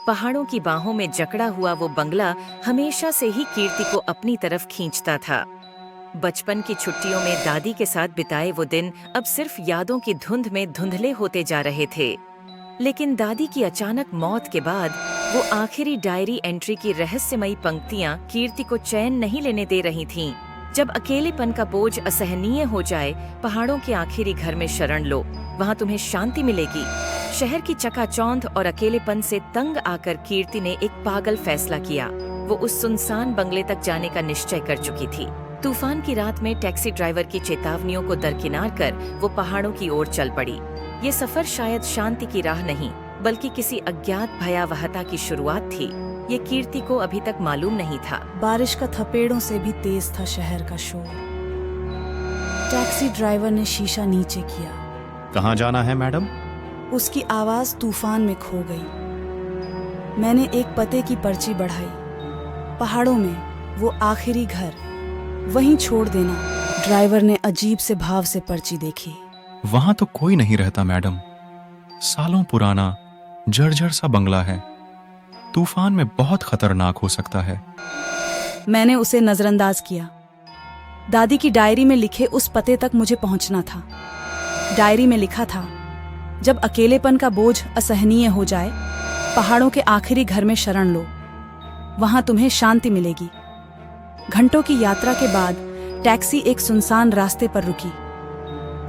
पहाड़ों की बाहों में जकड़ा हुआ वो बंगला हमेशा से ही कीर्ति को अपनी तरफ खींचता था। बचपन की छुट्टियों में दादी के साथ बिताए वो दिन अब सिर्फ यादों की धुंध में धुंधले होते जा रहे थे। लेकिन दादी की अचानक मौत के बाद वो आखिरी डायरी एंट्री की रहस्यमयी पंक्तियां कीर्ति को चैन नहीं लेने दे रही थीं। जब अकेलेपन का बोझ असहनीय हो जाए, पहाड़ों के आखिरी घर में शरण लो, वहाँ तुम्हें शांति मिलेगी। शहर की चकाचौंध और अकेलेपन से तंग आकर कीर्ति ने एक पागल फैसला किया। वो उस सुनसान बंगले तक जाने का निश्चय कर चुकी थी। तूफान की रात में टैक्सी ड्राइवर की चेतावनियों को दरकिनार कर वो पहाड़ों की ओर चल पड़ी। ये सफर शायद शांति की राह नहीं, बल्कि किसी अज्ञात भयावहता की शुरुआत थी। ये कीर्ति को अभी तक मालूम नहीं था। बारिश का थपेड़ों से भी तेज था शहर का शोर। टैक्सी ड्राइवर ने शीशा नीचे किया। कहाँ जाना है मैडम? उसकी आवाज तूफान में खो गई। मैंने एक पते की पर्ची बढ़ाई। पहाड़ों में वो आखिरी घर, वहीं छोड़ देना। ड्राइवर ने अजीब से भाव से पर्ची देखी। वहां तो कोई नहीं रहता मैडम। सालों पुराना जर्जर सा बंगला है। तूफान में बहुत खतरनाक हो सकता है। मैंने उसे नजरअंदाज किया। दादी की डायरी में लिखे उस पते तक मुझे पहुंचना था। डायरी में लिखा था, जब अकेलेपन का बोझ असहनीय हो जाए, पहाड़ों के आखिरी घर में शरण लो, वहां तुम्हें शांति मिलेगी। घंटों की यात्रा के बाद टैक्सी एक सुनसान रास्ते पर रुकी।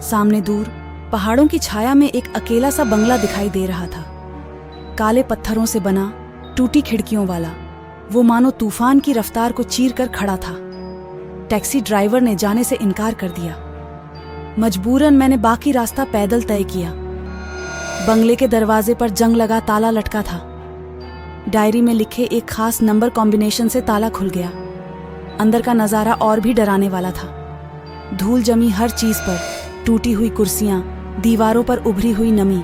सामने दूर पहाड़ों की छाया में एक अकेला सा बंगला दिखाई दे रहा था। काले पत्थरों से बना, टूटी खिड़कियों वाला, वो मानो तूफान की रफ्तार को चीर कर खड़ा था। टैक्सी ड्राइवर ने जाने से इनकार कर दिया। मजबूरन मैंने बाकी रास्ता पैदल तय किया। बंगले के दरवाजे पर जंग लगा ताला लटका था। डायरी में लिखे एक खास नंबर कॉम्बिनेशन से ताला खुल गया। अंदर का नजारा और भी डराने वाला था। धूल जमी हर चीज पर, टूटी हुई कुर्सियां, दीवारों पर उभरी हुई नमी।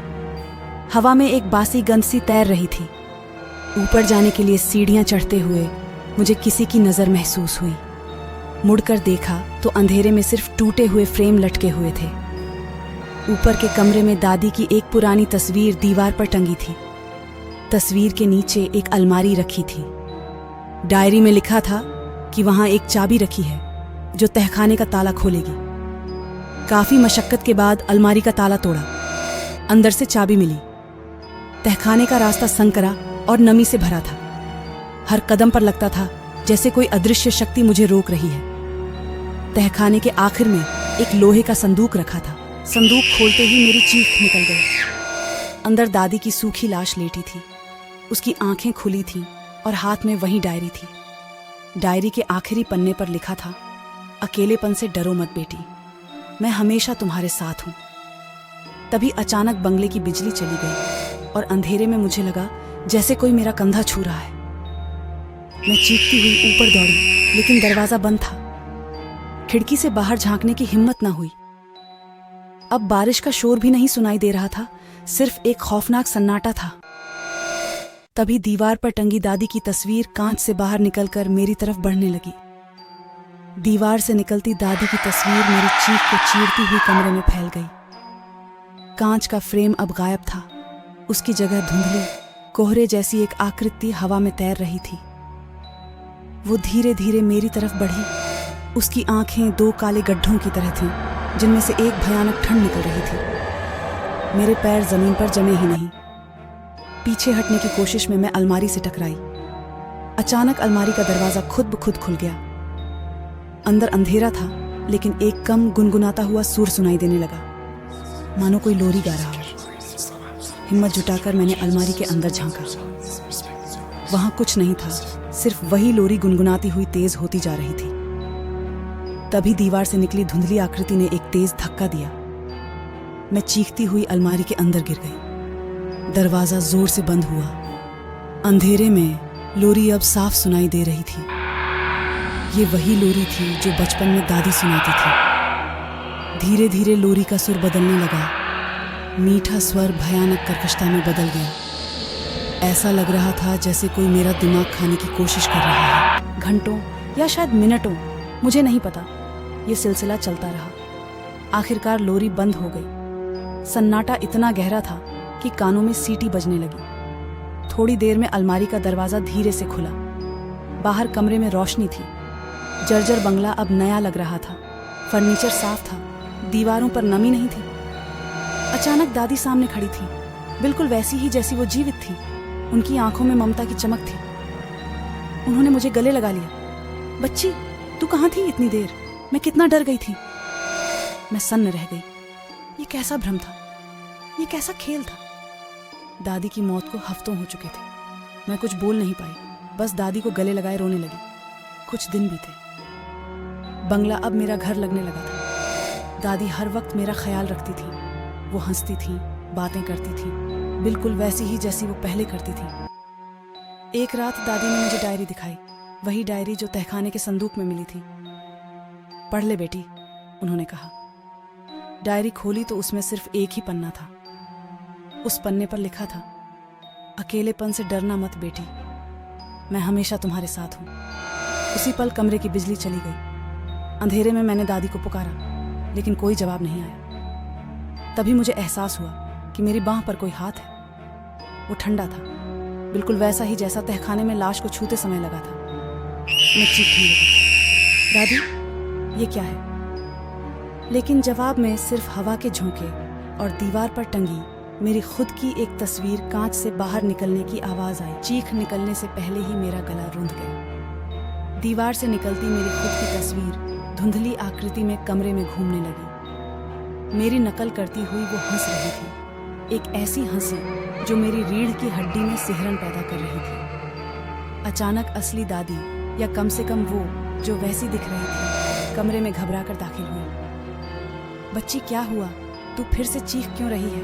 हवा में एक बासी गंध सी तैर रही थी। ऊपर जाने के लिए सीढ़ियां चढ़ते हुए मुझे किसी की नजर महसूस हुई। मुड़कर देखा तो अंधेरे में सिर्फ टूटे हुए फ्रेम लटके हुए थे। ऊपर के कमरे में दादी की एक पुरानी तस्वीर दीवार पर टंगी थी। तस्वीर के नीचे एक अलमारी रखी थी। डायरी में लिखा था कि वहां एक चाबी रखी है जो तहखाने का ताला खोलेगी। काफी मशक्कत के बाद अलमारी का ताला तोड़ा। अंदर से चाबी मिली। तहखाने का रास्ता संकरा और नमी से भरा था। हर कदम पर लगता था जैसे कोई अदृश्य शक्ति मुझे रोक रही है। तहखाने के आखिर में एक लोहे का संदूक रखा था। संदूक खोलते ही मेरी चीख निकल गई। अंदर दादी की सूखी लाश लेटी थी। उसकी आंखें खुली थीं और हाथ में वही डायरी थी। डायरी के आखिरी पन्ने पर लिखा था, अकेलेपन से डरो मत बेटी, मैं हमेशा तुम्हारे साथ हूं। तभी अचानक बंगले की बिजली चली गई और अंधेरे में मुझे लगा जैसे कोई मेरा कंधा छू रहा है। मैं चीखती हुई ऊपर दौड़ी, लेकिन दरवाजा बंद था। खिड़की से बाहर झांकने की हिम्मत न हुई। अब बारिश का शोर भी नहीं सुनाई दे रहा था, सिर्फ एक खौफनाक सन्नाटा था। तभी दीवार पर टंगी दादी की तस्वीर कांच से बाहर निकलकर मेरी तरफ बढ़ने लगी। दीवार से निकलती दादी की तस्वीर मेरी चीख को चीरती हुई कमरे में फैल गई। कांच का फ्रेम अब गायब था। उसकी जगह धुंधली, कोहरे जैसी एक आकृति हवा में तैर रही थी। वो धीरे धीरे मेरी तरफ बढ़ी। उसकी आंखें दो काले गड्ढों की तरह थीं, जिनमें से एक भयानक ठंड निकल रही थी। मेरे पैर जमीन पर जमे ही नहीं। पीछे हटने की कोशिश में मैं अलमारी से टकराई। अचानक अलमारी का दरवाजा खुद ब खुद खुल गया। अंदर अंधेरा था, लेकिन एक कम गुनगुनाता हुआ सुर सुनाई देने लगा, मानो कोई लोरी गा रहा हो। हिम्मत जुटाकर मैंने अलमारी के अंदर झांका। वहां कुछ नहीं था, सिर्फ वही लोरी गुनगुनाती हुई तेज होती जा रही थी। तभी दीवार से निकली धुंधली आकृति ने एक तेज धक्का दिया। मैं चीखती हुई अलमारी के अंदर गिर गई। दरवाजा जोर से बंद हुआ। अंधेरे में लोरी अब साफ सुनाई दे रही थी। ये वही लोरी थी जो बचपन में दादी सुनाती थी। धीरे धीरे लोरी का सुर बदलने लगा। मीठा स्वर भयानक कर्कशता में बदल गया। ऐसा लग रहा था जैसे कोई मेरा दिमाग खाने की कोशिश कर रहा है। घंटों या शायद मिनटों, मुझे नहीं पता, ये सिलसिला चलता रहा। आखिरकार लोरी बंद हो गई। सन्नाटा इतना गहरा था कि कानों में सीटी बजने लगी। थोड़ी देर में अलमारी का दरवाजा धीरे से खुला। बाहर कमरे में रोशनी थी। जर्जर बंगला अब नया लग रहा था। फर्नीचर साफ था, दीवारों पर नमी नहीं थी। अचानक दादी सामने खड़ी थी, बिल्कुल वैसी ही जैसी वो जीवित थी। उनकी आंखों में ममता की चमक थी। उन्होंने मुझे गले लगा लिया। बच्ची, तू कहाँ थी इतनी देर? मैं कितना डर गई थी। मैं सन्न रह गई। ये कैसा भ्रम था? ये कैसा खेल था? दादी की मौत को हफ्तों हो चुके थे। मैं कुछ बोल नहीं पाई, बस दादी को गले लगाए रोने लगी। कुछ दिन बीते। बंगला अब मेरा घर लगने लगा था। दादी हर वक्त मेरा ख्याल रखती थी। वो हंसती थी, बातें करती थी, बिल्कुल वैसी ही जैसी वो पहले करती थी। एक रात दादी ने मुझे डायरी दिखाई, वही डायरी जो तहखाने के संदूक में मिली थी। पढ़ ले बेटी, उन्होंने कहा। डायरी खोली तो उसमें सिर्फ एक ही पन्ना था। उस पन्ने पर लिखा था, अकेलेपन से डरना मत बेटी, मैं हमेशा तुम्हारे साथ हूं। उसी पल कमरे की बिजली चली गई। अंधेरे में मैंने दादी को पुकारा, लेकिन कोई जवाब नहीं आया। तभी मुझे एहसास हुआ कि मेरी बांह पर कोई हाथ है। वो ठंडा था, बिल्कुल वैसा ही जैसा तहखाने में लाश को छूते समय लगा था। मैं चीखने लगी, दादी ये क्या है? लेकिन जवाब में सिर्फ हवा के झोंके और दीवार पर टंगी मेरी खुद की एक तस्वीर कांच से बाहर निकलने की आवाज आई। चीख निकलने से पहले ही मेरा गला रूंध गया। दीवार से निकलती मेरी खुद की तस्वीर धुंधली आकृति में कमरे में घूमने लगी। मेरी नकल करती हुई वो हंस रही थी, एक ऐसी हंसी जो मेरी रीढ़ की हड्डी में सिहरन पैदा कर रही थी। अचानक असली दादी, या कम से कम वो जो वैसी दिख रही थी, कमरे में घबराकर दाखिल हुई। बच्ची क्या हुआ? तू फिर से चीख क्यों रही है?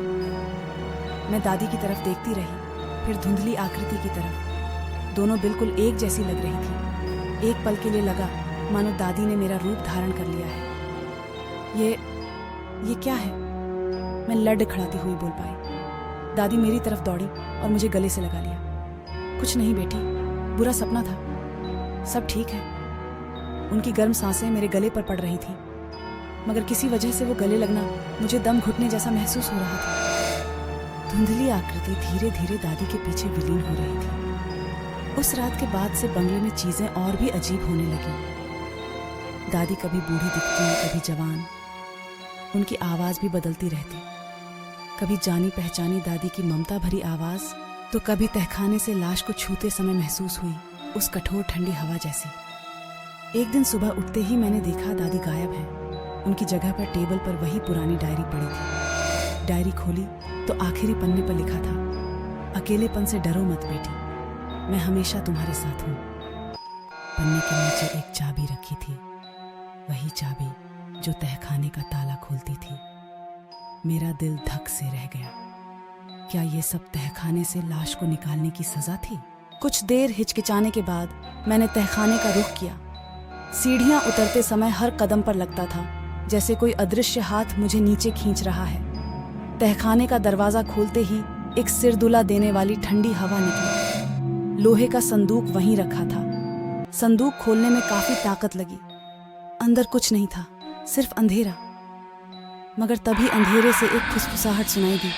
मैं दादी की तरफ देखती रही, फिर धुंधली आकृति की तरफ। दोनों बिल्कुल एक जैसी लग रही थी। एक पल के लिए लगा मानो दादी ने मेरा रूप धारण कर लिया है। ये क्या है? मैं लड़खड़ाती हुई बोल पाई। दादी मेरी तरफ दौड़ी और मुझे गले से लगा लिया। कुछ नहीं बेटी, बुरा सपना था, सब ठीक है। उनकी गर्म सांसें मेरे गले पर पड़ रही थी, मगर किसी वजह से वो गले लगना मुझे दम घुटने जैसा महसूस हो रहा था। धुंधली आकृति धीरे धीरे दादी के पीछे विलीन हो रही थी। उस रात के बाद से बंगले में चीजें और भी अजीब होने लगी। दादी कभी बूढ़ी दिखती, कभी जवान। उनकी आवाज भी बदलती रहती, कभी जानी पहचानी दादी की ममता भरी आवाज, तो कभी तहखाने से लाश को छूते समय महसूस हुई उस कठोर ठंडी हवा जैसी। एक दिन सुबह उठते ही मैंने देखा दादी गायब है। उनकी जगह पर टेबल पर वही पुरानी डायरी पड़ी थी। डायरी खोली तो आखिरी पन्ने पर लिखा था, अकेलेपन से डरो मत बेटी, मैं हमेशा तुम्हारे साथ हूं। पन्ने के नीचे एक चाबी रखी थी, वही चाबी जो तहखाने का ताला खोलती थी। मेरा दिल धक से रह गया। क्या ये सब तहखाने से लाश को निकालने की सजा थी? कुछ देर हिचकिचाने के बाद मैंने तहखाने का रुख किया। सीढ़ियां उतरते समय हर कदम पर लगता था जैसे कोई अदृश्य हाथ मुझे नीचे खींच रहा है। तहखाने का दरवाजा खोलते ही एक सिरदुला देने वाली ठंडी हवा निकली। लोहे का संदूक वहीं रखा था। संदूक खोलने में काफी ताकत लगी। अंदर कुछ नहीं था, सिर्फ अंधेरा। मगर तभी अंधेरे से एक फुसफुसाहट सुनाई दी,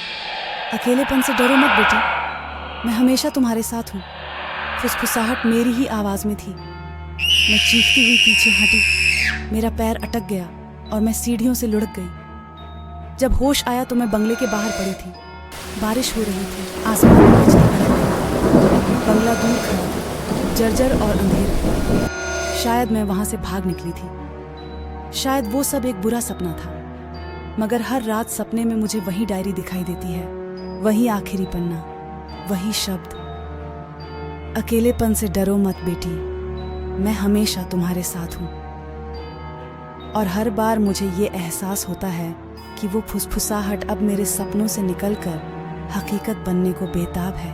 अकेलेपन से डरो मत बेटी, मैं हमेशा तुम्हारे साथ हूँ। फुसफुसाहट मेरी ही आवाज में थी। मैं चीखती हुई पीछे हटी। मेरा पैर अटक गया और मैं सीढ़ियों से लुढ़क गई। जब होश आया तो मैं बंगले के बाहर पड़ी थी। बारिश हो रही थी, आसमान में आज तक बंगला दूर खड़ा था, जर्जर और अंधेरा। शायद मैं वहां से भाग निकली थी। शायद वो सब एक बुरा सपना था। मगर हर रात सपने में मुझे वही डायरी दिखाई देती है, वही आखिरी पन्ना, वही शब्द, अकेलेपन से डरो मत बेटी, मैं हमेशा तुम्हारे साथ हूं। और हर बार मुझे ये एहसास होता है कि वो फुसफुसाहट अब मेरे सपनों से निकलकर हकीकत बनने को बेताब है।